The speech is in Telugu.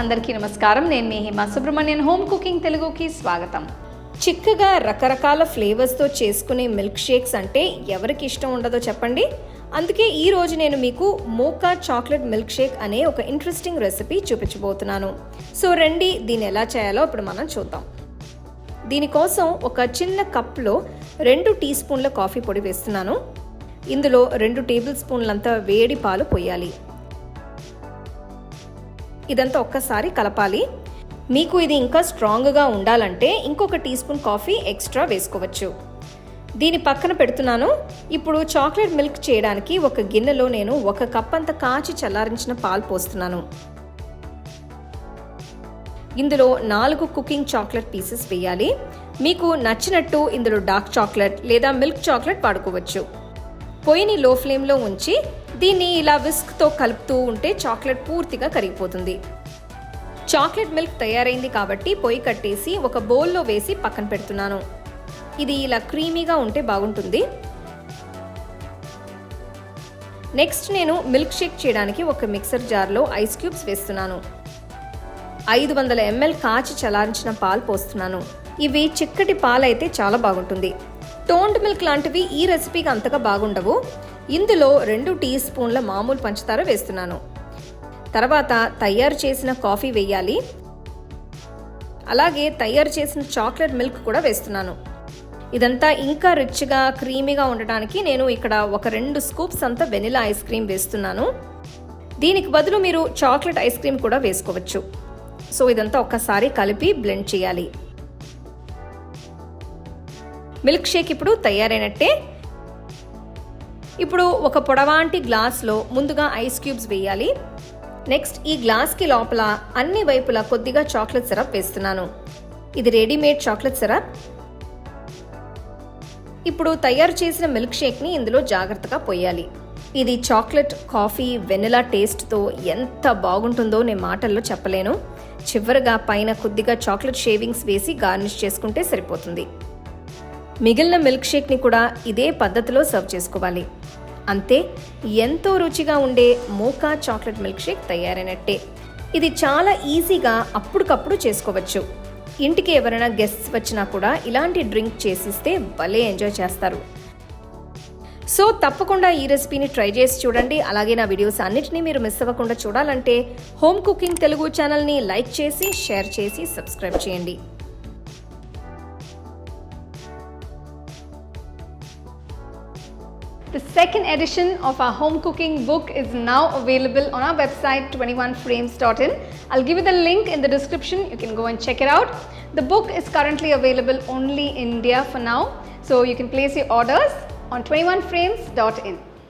అందరికీ నమస్కారం. నేను మీ హిమ సుబ్రహ్మణ్యన్. హోమ్ కుకింగ్ తెలుగుకి స్వాగతం. చిక్కగా రకరకాల ఫ్లేవర్స్తో చేసుకునే మిల్క్ షేక్స్ అంటే ఎవరికి ఇష్టం ఉండదో చెప్పండి. అందుకే ఈరోజు నేను మీకు మోకా చాక్లెట్ మిల్క్ షేక్ అనే ఒక ఇంట్రెస్టింగ్ రెసిపీ చూపించబోతున్నాను. సో రండి, దీన్ని ఎలా చేయాలో ఇప్పుడు మనం చూద్దాం. దీనికోసం ఒక చిన్న కప్లో 2 టీ స్పూన్ల కాఫీ పొడి వేస్తున్నాను. ఇందులో 2 టేబుల్ స్పూన్లంతా వేడి పాలు పోయాలి. ఇదంతా ఒక్కసారి కలపాలి. మీకు ఇది ఇంకా స్ట్రాంగ్గా ఉండాలంటే ఇంకొక టీ స్పూన్ కాఫీ ఎక్స్ట్రా వేసుకోవచ్చు. దీని పక్కన పెడుతున్నాను. ఇప్పుడు చాక్లెట్ మిల్క్ చేయడానికి ఒక గిన్నెలో నేను 1 కప్ అంత కాచి చల్లారించిన పాలు పోస్తున్నాను. ఇందులో 4 కుకింగ్ చాక్లెట్ పీసెస్ వేయాలి. మీకు నచ్చినట్టు ఇందులో డార్క్ చాక్లెట్ లేదా మిల్క్ చాక్లెట్ వాడుకోవచ్చు. పొయ్యిని లో ఫ్లేమ్లో ఉంచి దీన్ని ఇలా విస్క్తో కలుపుతూ ఉంటే చాక్లెట్ పూర్తిగా కరిగిపోతుంది. చాక్లెట్ మిల్క్ తయారైంది కాబట్టి పొయ్యి కట్టేసి ఒక బౌల్లో వేసి పక్కన పెడుతున్నాను. ఇది ఇలా క్రీమీగా ఉంటే బాగుంటుంది. నెక్స్ట్ నేను మిల్క్ షేక్ చేయడానికి ఒక మిక్సర్ జార్లో ఐస్ క్యూబ్స్ వేస్తున్నాను. 500 ml కాచి చల్లారించిన పాలు పోస్తున్నాను. ఇవి చిక్కటి పాలు అయితే చాలా బాగుంటుంది. టోన్డ్ మిల్క్ లాంటివి ఈ రెసిపీకి అంతగా బాగుండవు. ఇందులో 2 టీ స్పూన్ల మామూలు పంచదార వేస్తున్నాను. తర్వాత తయారు చేసిన కాఫీ వేయాలి. అలాగే తయారు చేసిన చాక్లెట్ మిల్క్ కూడా వేస్తున్నాను. ఇదంతా ఇంకా రిచ్గా క్రీమీగా ఉండడానికి నేను ఇక్కడ ఒక 2 స్కూప్స్ అంతా వెనిలా ఐస్ క్రీమ్ వేస్తున్నాను. దీనికి బదులు మీరు చాక్లెట్ ఐస్ క్రీమ్ కూడా వేసుకోవచ్చు. సో ఇదంతా ఒక్కసారి కలిపి బ్లెండ్ చేయాలి. మిల్క్ షేక్ ఇప్పుడు తయారైనట్టే. ఇప్పుడు ఒక పొడవాంటి గ్లాస్లో ముందుగా ఐస్ క్యూబ్స్ వేయాలి. నెక్స్ట్ ఈ గ్లాస్కి లోపల అన్ని వైపులా కొద్దిగా చాక్లెట్ సిరప్ వేస్తున్నాను. ఇది రెడీమేడ్ చాక్లెట్ సిరప్. ఇప్పుడు తయారు చేసిన మిల్క్ షేక్ని ఇందులో జాగ్రత్తగా పోయాలి. ఇది చాక్లెట్, కాఫీ, వెనిలా టేస్ట్తో ఎంత బాగుంటుందో నేను మాటల్లో చెప్పలేను. చివరగా పైన కొద్దిగా చాక్లెట్ షేవింగ్స్ వేసి గార్నిష్ చేసుకుంటే సరిపోతుంది. మిగిలిన మిల్క్ షేక్ని కూడా ఇదే పద్ధతిలో సర్వ్ చేసుకోవాలి. అంతే, ఎంతో రుచిగా ఉండే మోకా చాక్లెట్ మిల్క్ షేక్ తయారైనట్టే. ఇది చాలా ఈజీగా అప్పటికప్పుడు చేసుకోవచ్చు. ఇంటికి ఎవరైనా గెస్ట్స్ వచ్చినా కూడా ఇలాంటి డ్రింక్ చేసిస్తే భలే ఎంజాయ్ చేస్తారు. సో తప్పకుండా ఈ రెసిపీని ట్రై చేసి చూడండి. అలాగే నా వీడియోస్ అన్నిటినీ మీరు మిస్ అవ్వకుండా చూడాలంటే హోమ్ కుకింగ్ తెలుగు ఛానల్ని లైక్ చేసి, షేర్ చేసి, సబ్స్క్రైబ్ చేయండి. The second edition of our home cooking book is now available on our website 21frames.in. I'll give you the link in the description. You can go and check it out. The book is currently available only in India for now, so you can place your orders on 21frames.in.